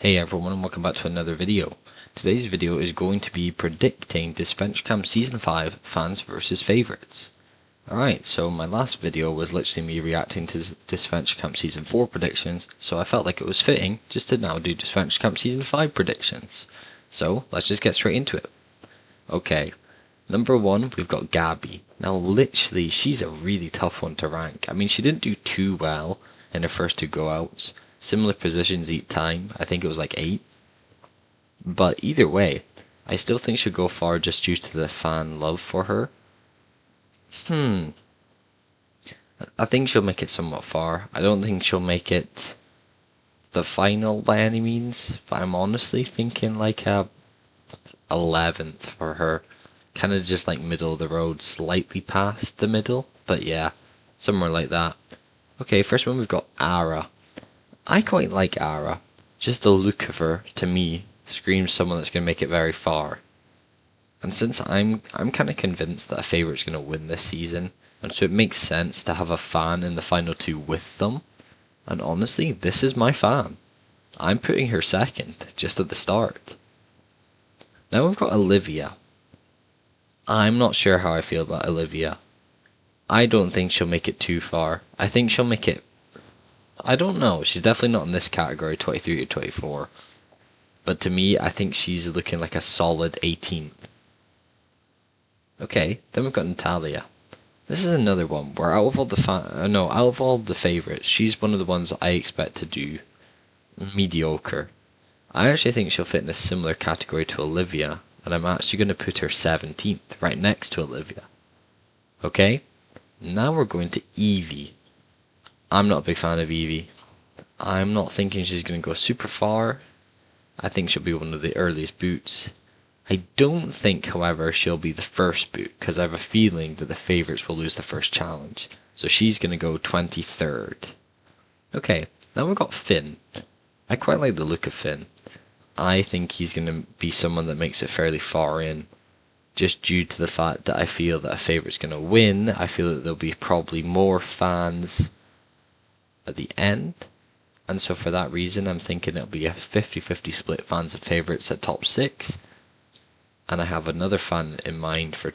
Hey everyone and welcome back to another video. Today's video is going to be predicting Disventure Season 5 fans versus favourites. Alright, so my last video was literally me reacting to Disventure Season 4 predictions, so I felt like it was fitting just to now do Disventure Season 5 predictions. So, let's just get straight into it. Okay, number 1 we've got Gabby. Now literally, she's a really tough one to rank. I mean, she didn't do too well in her first 2 go-outs. Similar positions each time, I think it was like 8. But either way, I still think she'll go far just due to the fan love for her. I think she'll make it somewhat far. I don't think she'll make it the final by any means, but I'm honestly thinking like a 11th for her. Kind of just like middle of the road, slightly past the middle, but yeah, somewhere like that. Okay, first one we've got Ara. I quite like Ara. Just the look of her, to me, screams someone that's going to make it very far. And since I'm kind of convinced that a favourite's going to win this season, and so it makes sense to have a fan in the final 2 with them. And honestly, this is my fan. I'm putting her second, just at the start. Now we've got Olivia. I'm not sure how I feel about Olivia. I don't think she'll make it too far. I think she'll make it... I don't know, she's definitely not in this category, 23 to 24. But to me, I think she's looking like a solid 18th. Okay, then we've got Natalia. This is another one where out of all the favourites, she's one of the ones I expect to do mediocre. I actually think she'll fit in a similar category to Olivia, and I'm actually going to put her 17th, right next to Olivia. Okay, now we're going to Evie. I'm not a big fan of Evie. I'm not thinking she's going to go super far. I think she'll be one of the earliest boots. I don't think, however, she'll be the first boot, because I have a feeling that the favourites will lose the first challenge. So she's going to go 23rd. Okay, now we've got Finn. I quite like the look of Finn. I think he's going to be someone that makes it fairly far in. Just due to the fact that I feel that a favourite's going to win. I feel that there'll be probably more fans at the end, and so for that reason I'm thinking it'll be a 50-50 split fans and favourites at top 6, and I have another fan in mind for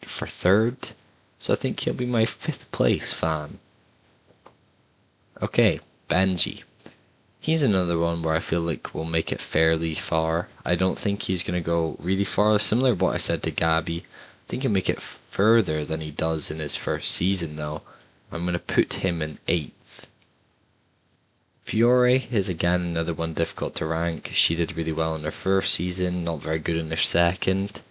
3rd, so I think he'll be my 5th place fan. Okay, Benji. He's another one where I feel like we'll make it fairly far. I don't think he's going to go really far, similar to what I said to Gabby. I think he'll make it further than he does in his first season though. I'm going to put him in 8th. Fiore is again another one difficult to rank. She did really well in her first season, not very good in her second.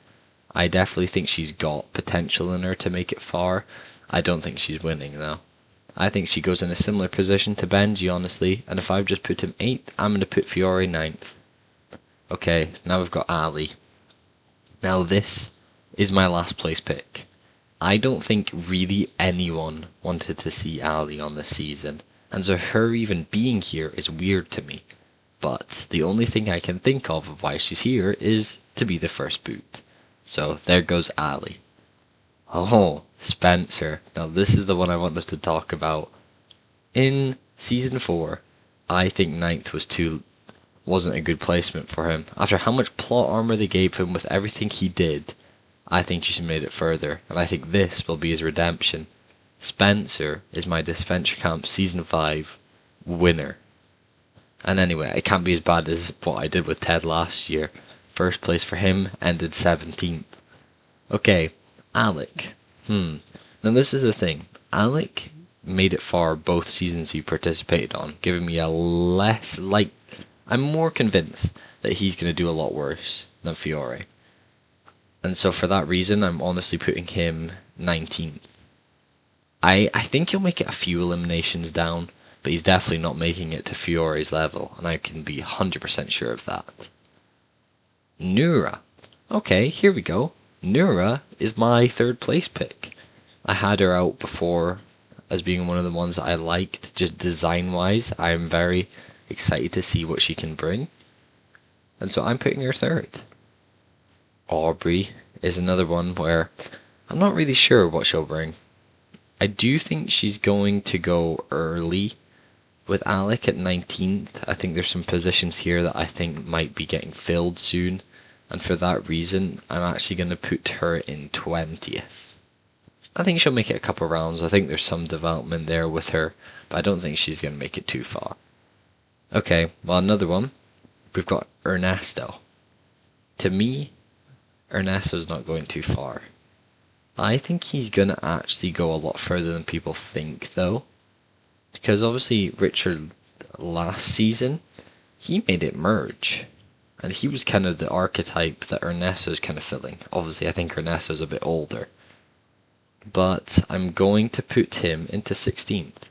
I definitely think she's got potential in her to make it far. I don't think she's winning though. I think she goes in a similar position to Benji, honestly, and if I've just put him 8th, I'm going to put Fiore 9th. Okay, now we've got Ali. Now this is my last place pick. I don't think really anyone wanted to see Ali on this season. And so her even being here is weird to me. But the only thing I can think of why she's here is to be the first boot. So there goes Ali. Oh, Spencer. Now this is the one I wanted to talk about. In Season 4, I think 9th wasn't a good placement for him. After how much plot armor they gave him with everything he did, I think he should have made it further. And I think this will be his redemption. Spencer is my Disventure Season 5 winner. And anyway, it can't be as bad as what I did with Ted last year. First place for him, ended 17th. Okay, Alec. Now this is the thing. Alec made it far both seasons he participated on, giving me I'm more convinced that he's going to do a lot worse than Fiore. And so for that reason, I'm honestly putting him 19th. I think he'll make it a few eliminations down, but he's definitely not making it to Fiore's level, and I can be 100% sure of that. Nura. Okay, here we go. Nura is my 3rd place pick. I had her out before as being one of the ones that I liked, just design-wise. I'm very excited to see what she can bring, and so I'm putting her 3rd. Aubrey is another one where I'm not really sure what she'll bring. I do think she's going to go early, with Alec at 19th, I think there's some positions here that I think might be getting filled soon. And for that reason, I'm actually going to put her in 20th. I think she'll make it a couple rounds. I think there's some development there with her, but I don't think she's going to make it too far. Okay, well, another one. We've got Ernesto. To me, Ernesto's not going too far. I think he's going to actually go a lot further than people think, though. Because obviously, Richard last season, he made it merge. And he was kind of the archetype that Ernesto's kind of filling. Obviously, I think Ernesto's a bit older. But I'm going to put him into 16th.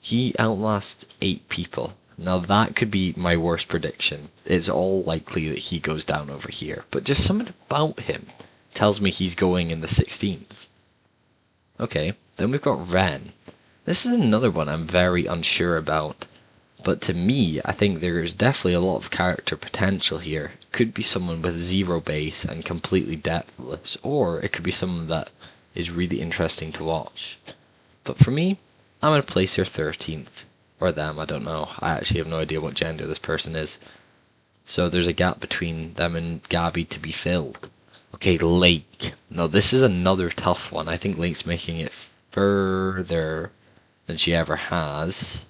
He outlasts 8 people. Now that could be my worst prediction. It's all likely that he goes down over here. But just something about him tells me he's going in the 16th. Okay, then we've got Ren. This is another one I'm very unsure about. But to me, I think there's definitely a lot of character potential here. Could be someone with 0 base and completely depthless. Or it could be someone that is really interesting to watch. But for me, I'm going to place her 13th. Or them, I don't know. I actually have no idea what gender this person is. So there's a gap between them and Gabby to be filled. Okay, Lake. Now this is another tough one. I think Lake's making it further than she ever has.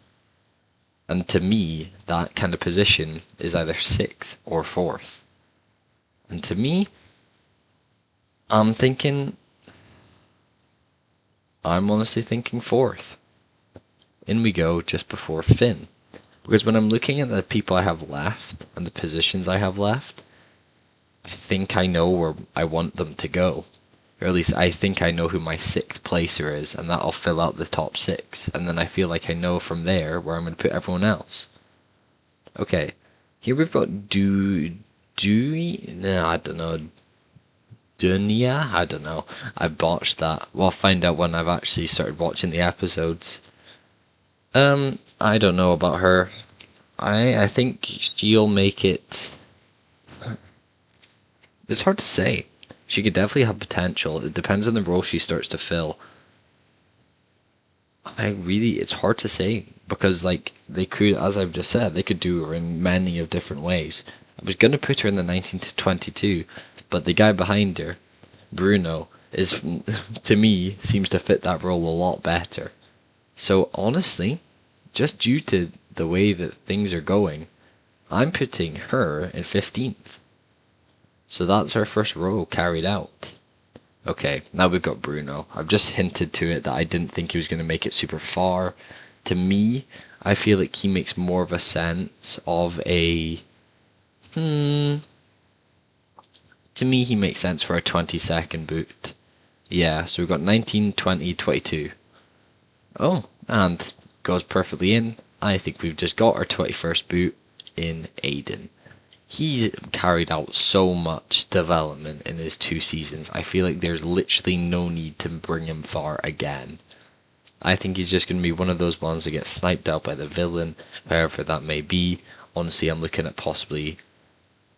And to me, that kind of position is either 6th or 4th. And to me, I'm honestly thinking 4th. In we go just before Finn. Because when I'm looking at the people I have left and the positions I have left, I think I know where I want them to go. Or at least I think I know who my 6th placer is, and that'll fill out the top 6. And then I feel like I know from there where I'm going to put everyone else. Okay, here we've got Dunia? I don't know. I botched that. Well, I'll find out when I've actually started watching the episodes. I don't know about her. I think she'll make it. It's hard to say. She could definitely have potential. It depends on the role she starts to fill. It's hard to say. Because, they could, as I've just said, they could do her in many of different ways. I was going to put her in the 19 to 22, but the guy behind her, Bruno, is, to me, seems to fit that role a lot better. So, honestly, just due to the way that things are going, I'm putting her in 15th. So that's our first row carried out. Okay, now we've got Bruno. I've just hinted to it that I didn't think he was going to make it super far. To me, I feel like he makes more of a sense of a... To me, he makes sense for a 22nd boot. Yeah, so we've got 19, 20, 22. Oh, and goes perfectly in. I think we've just got our 21st boot in Aiden. He's carried out so much development in his 2 seasons. I feel like there's literally no need to bring him far again. I think he's just going to be one of those ones that gets sniped out by the villain, whoever that may be. Honestly, I'm looking at possibly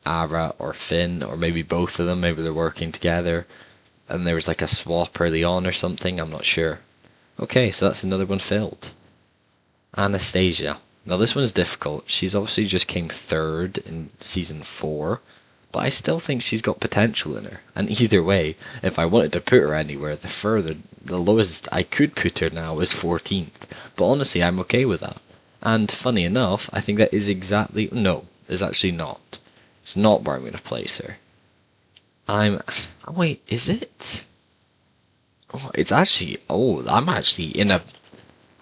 Ara or Finn, or maybe both of them. Maybe they're working together, and there was a swap early on or something. I'm not sure. Okay, so that's another one filled. Anastasia. Now this one's difficult. She's obviously just came 3rd in season 4, but I still think she's got potential in her. And either way, if I wanted to put her anywhere, the lowest I could put her now is 14th. But honestly, I'm okay with that. And funny enough, I think that is exactly... No, it's actually not. It's not where I'm going to place her. Wait, is it? Oh, it's actually... Oh,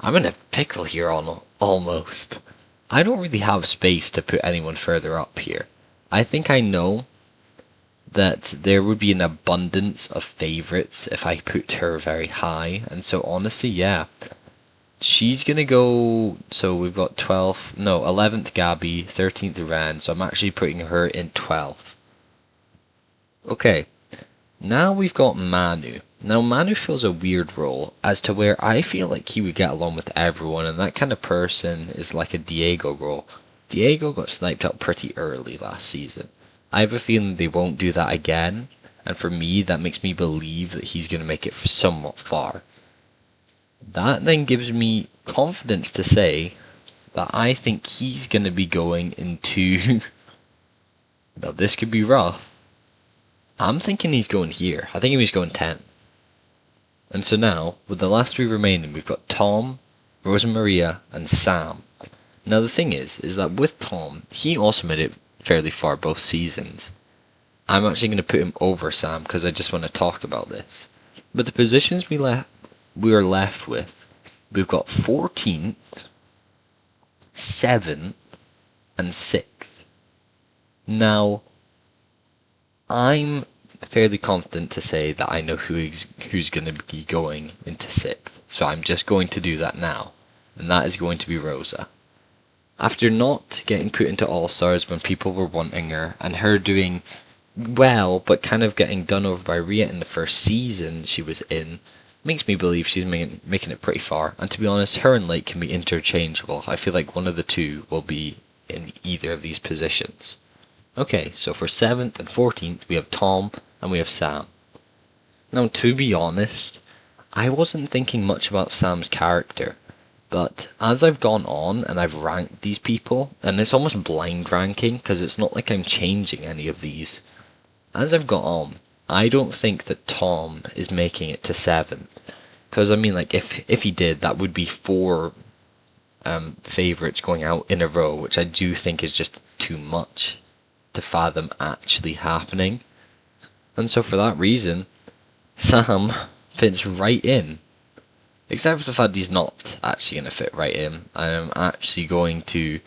I'm in a pickle here almost. I don't really have space to put anyone further up here. I think I know that there would be an abundance of favorites if I put her very high. And so honestly, yeah. She's going to go... So we've got 11th Gabby, 13th Ren. So I'm actually putting her in 12th. Okay. Now we've got Manu. Now Manu fills a weird role as to where I feel like he would get along with everyone, and that kind of person is like a Diego role. Diego got sniped out pretty early last season. I have a feeling they won't do that again, and for me that makes me believe that he's going to make it somewhat far. That then gives me confidence to say that I think he's going to be going into... Now, this could be rough. I'm thinking he's going here. I think he was going 10. And so now, with the last three remaining, we've got Tom, Rosa Maria, and Sam. Now the thing is that with Tom, he also made it fairly far both seasons. I'm actually going to put him over Sam because I just want to talk about this. But the positions we are left with, we've got 14th, 7th, and 6th. Now, I'm fairly confident to say that I know who's going to be going into 6th. So I'm just going to do that now. And that is going to be Rosa. After not getting put into All-Stars when people were wanting her, and her doing well, but kind of getting done over by Rhea in the first season she was in, makes me believe she's making it pretty far. And to be honest, her and Lake can be interchangeable. I feel like one of the two will be in either of these positions. Okay, so for 7th and 14th, we have Tom and we have Sam. Now, to be honest, I wasn't thinking much about Sam's character. But as I've gone on and I've ranked these people, and it's almost blind ranking because it's not like I'm changing any of these. As I've got on, I don't think that Tom is making it to 7. Because I mean, like, if he did, that would be 4 favourites going out in a row, which I do think is just too much to fathom actually happening. And so for that reason, Sam fits right in. Except for the fact he's not actually going to fit right in. I'm actually going to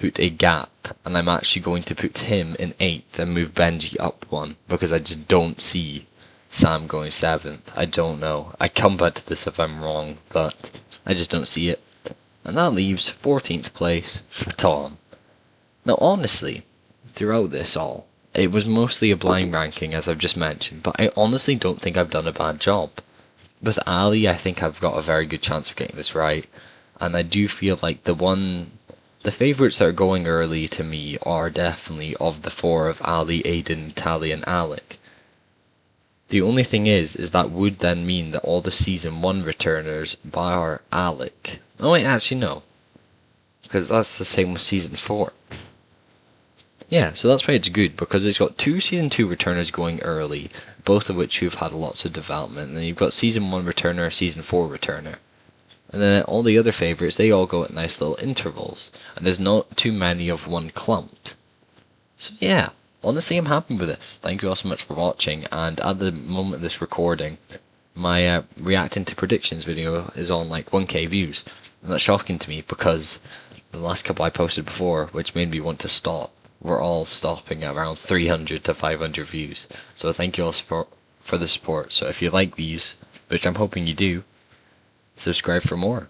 put a gap, and I'm actually going to put him in 8th and move Benji up 1, because I just don't see Sam going 7th. I don't know. I come back to this if I'm wrong, but I just don't see it. And that leaves 14th place for Tom. Now honestly, throughout this all, it was mostly a blind ranking as I've just mentioned, but I honestly don't think I've done a bad job. With Ali, I think I've got a very good chance of getting this right, and I do feel like the favourites that are going early to me are definitely of the 4 of Ali, Aiden, Tali, and Alec. The only thing is that would then mean that all the Season 1 returners bar Alec. Oh wait, actually no, because that's the same with Season 4. Yeah, so that's why it's good, because it's got 2 Season 2 returners going early, both of which who've had lots of development, and then you've got Season 1 returner, Season 4 returner. And then all the other favourites, they all go at nice little intervals, and there's not too many of one clumped. So yeah, honestly I'm happy with this. Thank you all so much for watching, and at the moment of this recording, my reacting to predictions video is on like 1k views. And that's shocking to me, because the last couple I posted before, which made me want to stop, we're all stopping at around 300 to 500 views. So thank you all for the support. So if you like these, which I'm hoping you do, subscribe for more.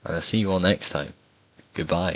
And I'll see you all next time. Goodbye.